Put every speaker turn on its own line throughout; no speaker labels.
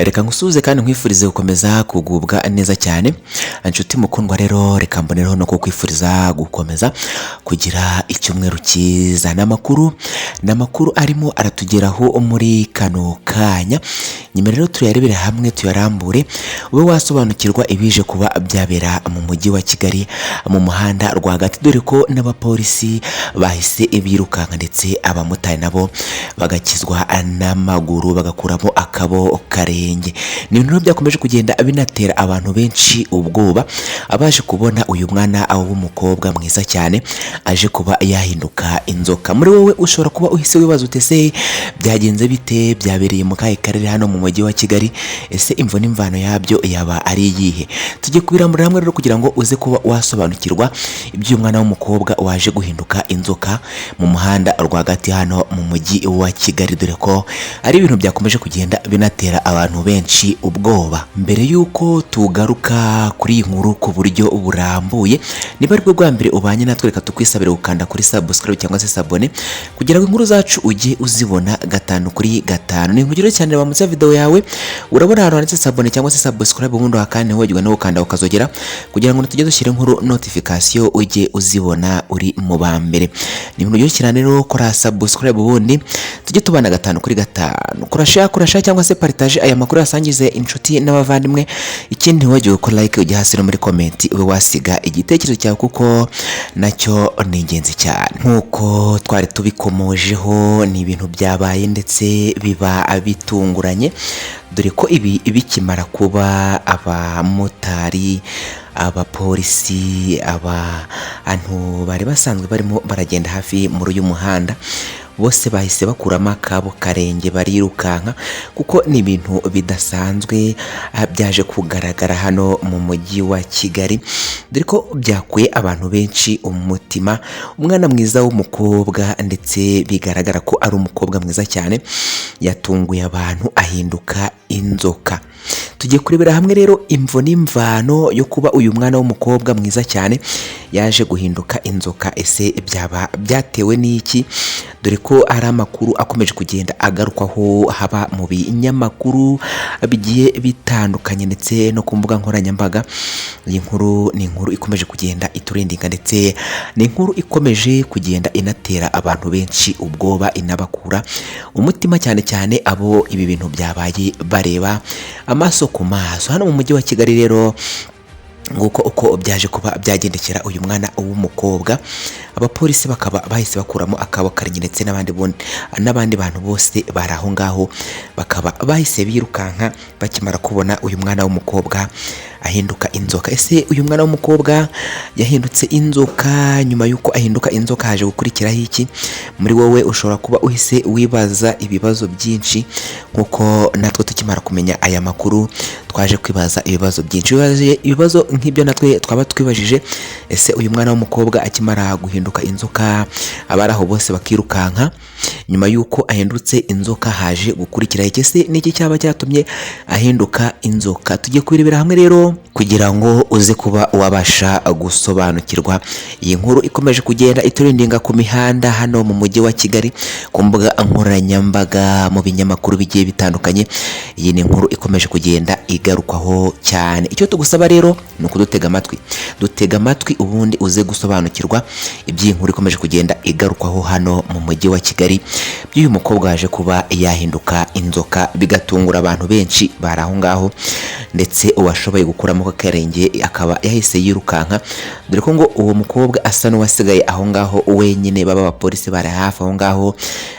Reka ngusuze kandi nkwifurize gukomeza kugubwa neza cyane. Anshuti mukundwa rero reka mbonereho no kukwifuriza gukomeza kugira icyumweru cyiza. N'amakuru arimo aratugeraho muri kano kanya. Nyuma rero tuyarebera hamwe tuyarambure ube wasobanukirwa ibije kuba byabera mu mujyi wa Kigali mu muhanda rwagati, dore ko n'abapolisi bahise birukanka ndetse abamotari nabo bagakizwa n'amaguru bagakuramo akabo karenge. Ni ibintu byakomeje kugenda binatera abantu benshi ubwoba, abaje kubona uyu mwana w'umukobwa mwiza cyane aje kuba yahinduka inzoka. Muri wowe ushobora kuba uhise wibaza utese byagenze bite, byabereye mu kahe karere hano mu mujyi wa Kigali, ese imvo n'imvano yabyo yaba ari iyihe? Tujye kubirambura hamwe rero kugira ngo uze kuba wasobanukirwa iby'uyu mwana w'umukobwa waje guhinduka inzoka mu muhanda rwagati hano mu mujyi wa Kigali, dore ko ari ibintu byakomeje kugenda binatera abantu benshi ubwoba. Mbere yuko tugaruka kuri iyi nkuru ku buryo burambuye, niba ari bwo bwa mbere ubanye natwe reka tukwisabire gukanda kuri subscribe cyangwa se sabone kugira ngo inkuru zacu ujye uzibona gatanu kuri gatanu. Ni nkugire cyane reba munsi ya video yawe urabona ahantu handitse sabone cyangwa se subscribe, ubundi wakane wogirwa no gukanda ukazogera kugira ngo tujye dushyira inkuru notification ujye uzibona uri mu ba mbere. Ni nkugire cyane rero kora subscribe ubundi tujye tubana gatanu kuri gatanu. Kurasha cyangwa se partage aya makuru yasangize inshuti n'abavandimwe. Ikindi wagiye ko like ujye hasi no muri comment ube wasiga igitekerezo cyawe kuko nacyo ni ingenzi cyane. Nkuko twari tubikomojeho ni ibintu byabaye ndetse biba bitunguranye, dore ko ibi bikimara kuba abamotari, abapolisi, abantu bari basanzwe barimo baragenda hafi muri uyu muhanda bose bahise bakuramo akabo karenge barirukanka, kuko ni ibintu bidasanzwe byaje kugaragara hano mu mujyi wa Kigali, dore ko byakuye abantu benshi umutima. Umwana mwiza w'umukobwa ndetse bigaragara ko ari umukobwa mwiza cyane yatunguye abantu ahinduka inzoka. Tugiye kurebera hamwe rero imvo n'imvano yo kuba uyu mwana w'umukobwa mwiza cyane yaje guhinduka inzoka. Ese byaba byatewe n'iki? Dore ko ari amakuru akomeje kugenda agarukwaho haba mu binyamakuru bigiye bitandukanye ndetse no ku mbuga nkoranyambaga. Iyi nkuru ni inkuru ikomeje kugenda iturendinga ndetse ni inkuru ikomeje kugenda inatera abantu benshi ubwoba, inabakura umutima cyane cyane abo ibi bintu byabaye bareba amaso ku maso hano mu mujyi wa Kigali. Rero nguko uko byaje kuba byagendekera uyu mwana w'umukobwa, abapolisi bakaba bahise bakuramo akabo karingi ndetse n'abandi bantu bose bari aho ngaho bakaba bahise birukanka bakimara kubona uyu mwana w'umukobwa ahinduka inzoka. Ese uyu mwana w'umukobwa yahindutse inzoka, nyuma yuko ahinduka inzoka haje gukurikiraho iki? Muri wowe ushobora kuba uhise wibaza ibibazo byinshi, nkuko natwe tukimara kumenya aya makuru twaje kwibaza ibibazo byinshi. Ibibazo nk'ibyo natwe twaba twibajije, ese uyu mwana w'umukobwa akimara guhinduka inzoka abari aho bose bakirukanka, nyuma yuko ahindutse inzoka haje gukurikira iki? Ese niki cyaba cyatumye ahinduka inzoka? Tugiye kubirebera hamwe rero kugira ngo uze kuba wabasha gusobanukirwa iyi nkuru ikomeje kugenda iturindinga ku mihanda hano mu mujyi wa Kigali, ku mbuga nkoranyambaga, mu binyamakuru bigiye bitandukanye. Iyi ni inkuru ikomeje kugenda igarukwaho cyane. Icyo tugusaba rero ni ukudutega amatwi, dutega amatwi ubundi uze gusobanukirwa iby'iyi nkuru ikomeje kugenda igarukwaho hano mu mujyi wa Kigali, by'uyu mukobwa waje kuba yahinduka inzoka bigatungura abantu benshi bari aho ngaho, ndetse uwashoboye gukuramo akarenge akaba yahise yirukanka, dore ko ngo uwo mukobwa asa n'uwasigaye aho ngaho wenyine. Baba abapolisi bari hafi aho ngaho,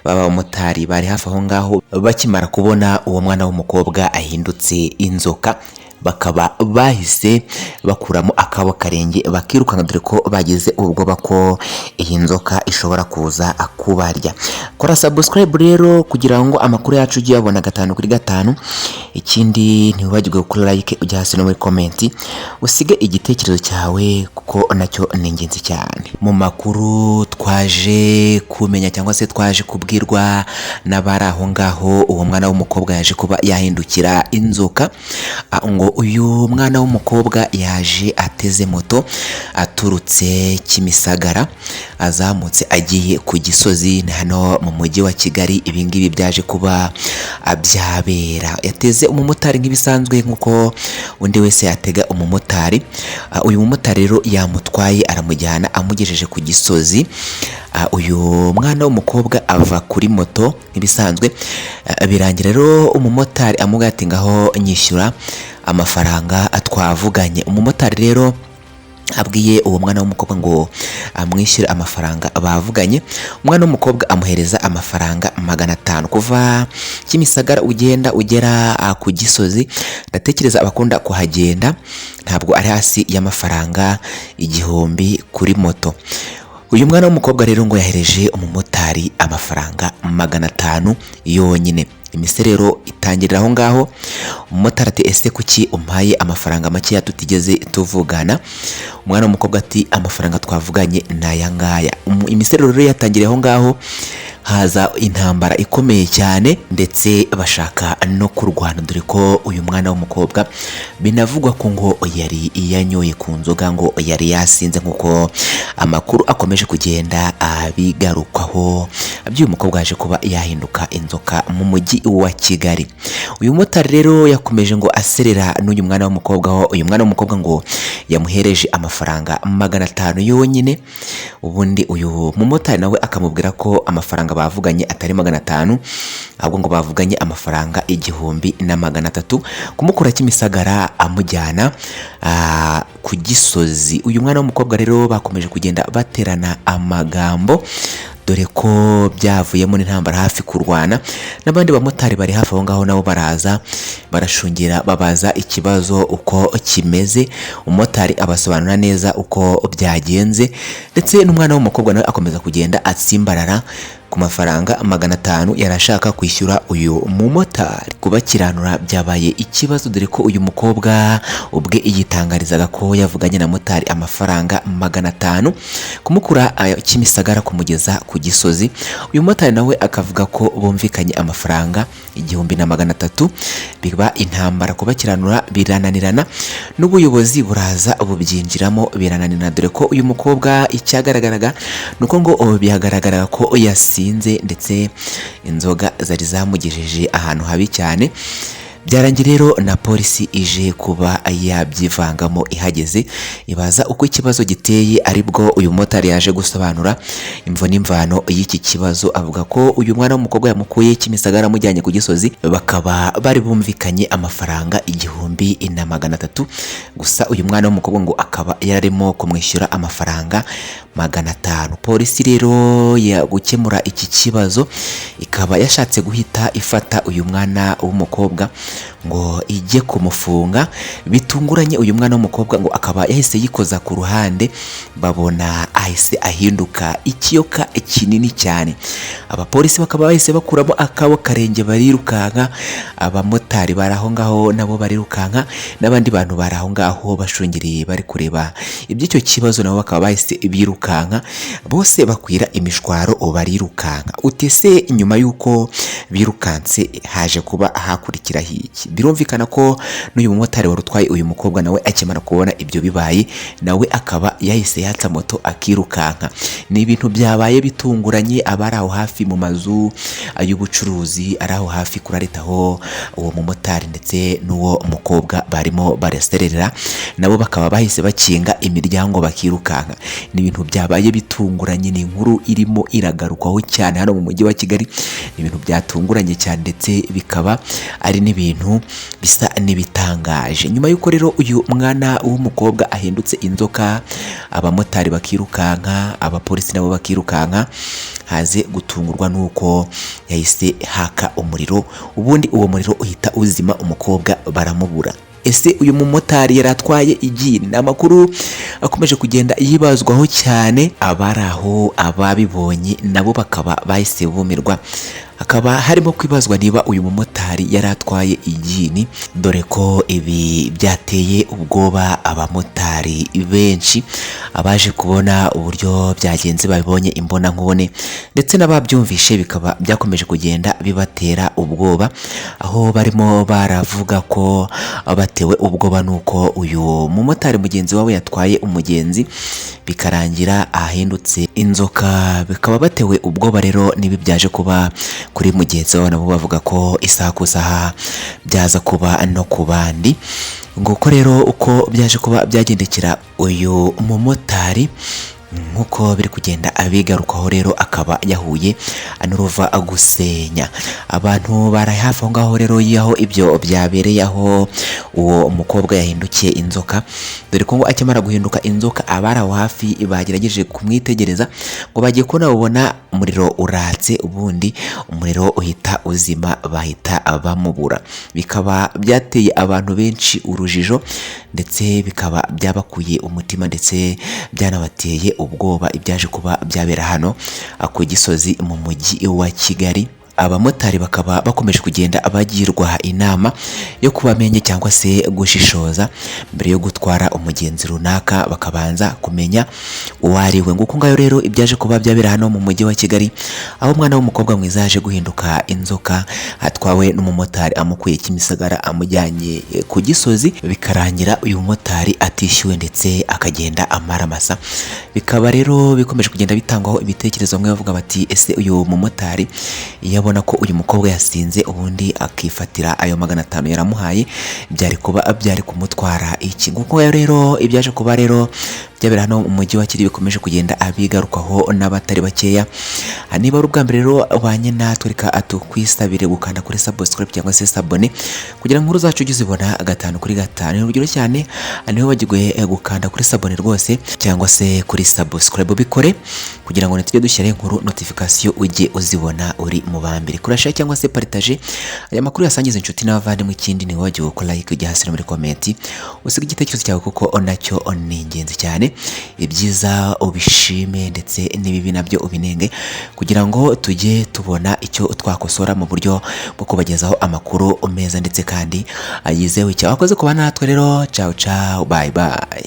baba abamotari bari hafi aho ngaho, bakimara kubona uwo mwana w'umukobwa ahindutse inzoka bakaba bahise bakuramo akabo karenge bakirukanka, dore ko bagize ubwoba ko iyi nzoka ishobora kuza kubarya. Kora subscribe rero kugira ngo amakuru yacu ujye yabona gatanu kuri gatanu. Ikindi ntiwibagirwe gukora like ujya hasi no muri comment usige igitekerezo cyawe kuko nacyo ni ingenzi cyane. Mu makuru twaje kumenya cyangwa se twaje kubwirwa n'abari aho ngaho, uwo mwana w'umukobwa yaje kuba yahindukira inzoka. Ngo uyu mwana w'umukobwa yaje ateze moto aturutse Kimisagara azamutse agiye ku Gisozi hano mu mu mujyi wa Kigali ibingibi byaje kuba byabera. Yateze umumotari nk'ibisanzwe nk'uko undi wese yatega umumotari. Uyu mumotari rero yamutwaye aramujyana amugejeje ku Gisozi. Uyu mwana w'umukobwa ava kuri moto nk'ibisanzwe, birangira rero umumotari amubwira ati ngaho nyishyura amafaranga twavuganye. Umumotari rero abwiye uwo mwana w'umukobwa ngo amwishyure amafaranga bavuganye. Umwana w'umukobwa amuhereza amafaranga 500 kuva Kimisagara ugenda ugera ku Gisozi. Ndatekereza abakunda kuhagenda ntabwo ari hasi y'amafaranga 1000 kuri moto. Uyu mwana w'umukobwa rero ngo yahereje umumotari amafaranga 500 yonyine. Imiserero itangirira aho ngaho. Umumotari ati ese kuki umpaye amafaranga make tutigeze tuvugana? Umwana w'umukobwa ati amafaranga twavuganye naya ngaya. Imiserero rero yatangiriye aho ngaho, haza intambara ikomeye cyane ndetse bashaka no kurwana, dore ko uyu mwana w'umukobwa binavugwa ko ngo yari yanyoye ku nzoga, ngo yari yasinze nk'uko amakuru akomeje kugenda abigarukwaho. Uyu mukobwa yaje kuba yahinduka inzoka mu mujyi wa Kigali. Uyu mumotari rero yakomeje ngo aserera n'uyu mwana w'umukobwa ho. Uyu mwana w'umukobwa ngo yamuhereje amafaranga 500 yonyine. Ubundi uyu mumotari nawe akamubwira ko amafaranga bavuganye atari 500, ahubwo ngo bavuganye amafaranga 1300 kumukura Kimisagara amujyana ku Gisozi. Uyu mwana w'umukobwa rero bakomeje kugenda baterana amagambo, dore ko byavuyemo n'intambara hafi kurwana. N'abandi bamotari bari hafi aho ngaho nabo baraza barashungira babaza ikibazo uko kimeze. Umumotari abasobanura neza uko byagenze, ndetse n'umwana w'umukobwa nawe akomeza kugenda atsimbarara ku mafaranga 500 yarashaka kwishyura uyu mumotari. Kubakiranura byabaye ikibazo, dore ko uyu mukobwa ubwe yitangarizaga ko yavuganye na motari amafaranga 500 kumukura Kimisagara kumugeza ku Gisozi. Uyu motari nawe akavuga ko bumvikanye amafaranga 1300. Biba intambara, kubakiranura birananirana, n'ubuyobozi buraza bubyinjiramo birananirana, dore ko uyu mukobwa icyagaragaraga nuko ngo byagaragaraga ko yasinze ndetse inzoga zari zamugejeje ahantu habi cyane. Byarangiye rero na polisi ije kuba yabyivangamo ihageze, ibaza uko ikibazo giteye, aribwo uyu motari yaje gusobanura imvo n'imvano y'iki kibazo. Avuga ko uyu mwana w'umukobwa yamukuye Kimisagara amujyanye ku Gisozi, bakaba bari bumvikanye amafaranga 1300. Gusa uyu mwana w'umukobwa ngo akaba yararimo kumwishyura amafaranga 500. Polisi rero ya gukemura iki kibazo ikaba yashatse guhita ifata uyu mwana w'umukobwa ngo ijye kumufunga. Bitunguranye uyu mwana w'umukobwa ngo akaba yahise yikoza ku ruhande, babona ahise ahinduka ikiyoka kinini cyane. Abapolisi bakaba bahise bakuramo akabo karenge barirukanka, abamotari bari aho ngaho nabo barirukanka, n'abandi bantu bari aho ngaho bashungereye bari kureba iby'icyo kibazo nabo bakaba bahise birukanka, bose bakwira imishwaro barirukanka. Utese nyuma y'uko birukanse haje kuba hakurikira hiki. Birumvikana ko n'uyu mumotari wari utwaye uyu mukobwa nawe akimara kubona ibyo bibaye, nawe akaba yahise yatsa moto akirukanka. Ni ibintu byabaye bitunguranye. Abari aho hafi mu mazu y'ubucuruzi ari aho hafi kuraretaho uwo mumotari ndetse n'uwo mukobwa barimo baraserera, nabo bakaba bahise bakinga imiryango bakirukanka. Ni ibintu byabaye bitunguranye, ni inkuru irimo iragarukwaho cyane hano mu mujyi wa Kigali. Ni ibintu byatunguranye cyane ndetse bikaba ari n'ibintu bisa n'ibitangaje. Nyuma y'uko rero uyu mwana w'umukobwa ahindutse inzoka, abamotari bakirukanka, abapolisi nabo bakirukanka, haze gutungurwa nuko yahise haka umuriro. Ubundi uwo muriro uhita uzima, umukobwa baramubura. Ese uyu mumotari yaratwaye igi? Ni amakuru akomeje kugenda yibazwaho cyane. Abari aho ababibonye nabo bakaba bahise bumirwa. hakaba harimo kwibazwa niba uyu mumotari yari atwaye igini, dore ko ibi byateye ubwoba abamotari benshi, abaje kubona uburyo byagenze babibonye imbona nkubone ndetse n'ababyumvishe bikaba byakomeje kugenda bibatera ubwoba, aho barimo baravuga ko batewe ubwoba nuko uyu mumotari mugenzi wawe yatwaye umugenzi bikarangira ahindutse inzoka. Bikaba batewe ubwoba rero nibi byaje kuba kuri mugenzi wabo, nabo bavuga ko isaha ku isaha byaza kuba no ku bandi. Nguko rero uko byaje kuba byagendekera uyu mumotari, nkuko biri kugenda abigarukaho rero akaba yahuye n'uruva gusenya. Abantu bari hafi aho ngaho rero yaho ibyo byabereye, aho uwo umukobwa yahindukiye inzoka, dore ko ngo akimara guhinduka inzoka abari aho hafi bagerageje kumwitegereza ngo bagiye kubona babona umuriro uratse, ubundi umuriro uhita uzima bahita bamubura. Bikaba byateye abantu benshi urujijo ndetse bikaba byabakuye umutima ndetse byanabateye ubwoba ibyaje kuba byabera hano ku Gisozi mu mujyi wa Kigali. Abamotari bakaba bakomeje kugenda bagirwa inama yo kubamenye cyangwa se gushishoza mbere yo gutwara umugenzi runaka, bakabanza kumenya uwo ari we. Nguko ngayo rero ibyaje kuba byabera hano mu mujyi wa Kigali, aho umwana w'umukobwa mwiza yaje guhinduka inzoka atwawe n'umumotari amukuye Kimisagara amujyanye ku Gisozi, bikarangira uyu mumotari atishyuwe ndetse akagenda amaramasa. Bikaba rero bikomeje kugenda bitangwaho ibitekerezo, bamwe bavuga bati ese uyu mumotari yabona ko uyu mukobwa yasinze ubundi akifatira ayo 500 yaramuhaye, byari kuba byari kumutwara iki? Nguko rero ibyaje kuba rero byabera hano mu mujyi wa Kigali bikomeje kugenda abigarukaho n'abatari bakeya. Niba ari ubwa mbere rero ubanye natwe, reka atukwisabire gukanda kuri subscribe cyangwa se sabone kugira ngo inkuru zacu ujye uzibona 5/5. Ni urugero cyane niho wagiguye gukanda kuri sabone rwose cyangwa se kuri subscribe, bikore kugira ngo nitujye dushyira inkuru notification ujye uzibona uri mu bambere. Kurasha cyangwa se partage aya makuru yasangiza inshuti n'abavandimwe, ikindi ni wagiye gukora like ujya hasi muri comment usiga igitekerezo cyawe kuko onacyo ni ingenzi cyane. Ibyiza ubishime ndetse n'ibibi nabyo ubinenge kugira ngo tujye tubona icyo twakosora mu buryo bwo kubagezaho amakuru meza ndetse kandi yizewe. Cyakoze kuba natwe rero, ciao ciao, bye bye.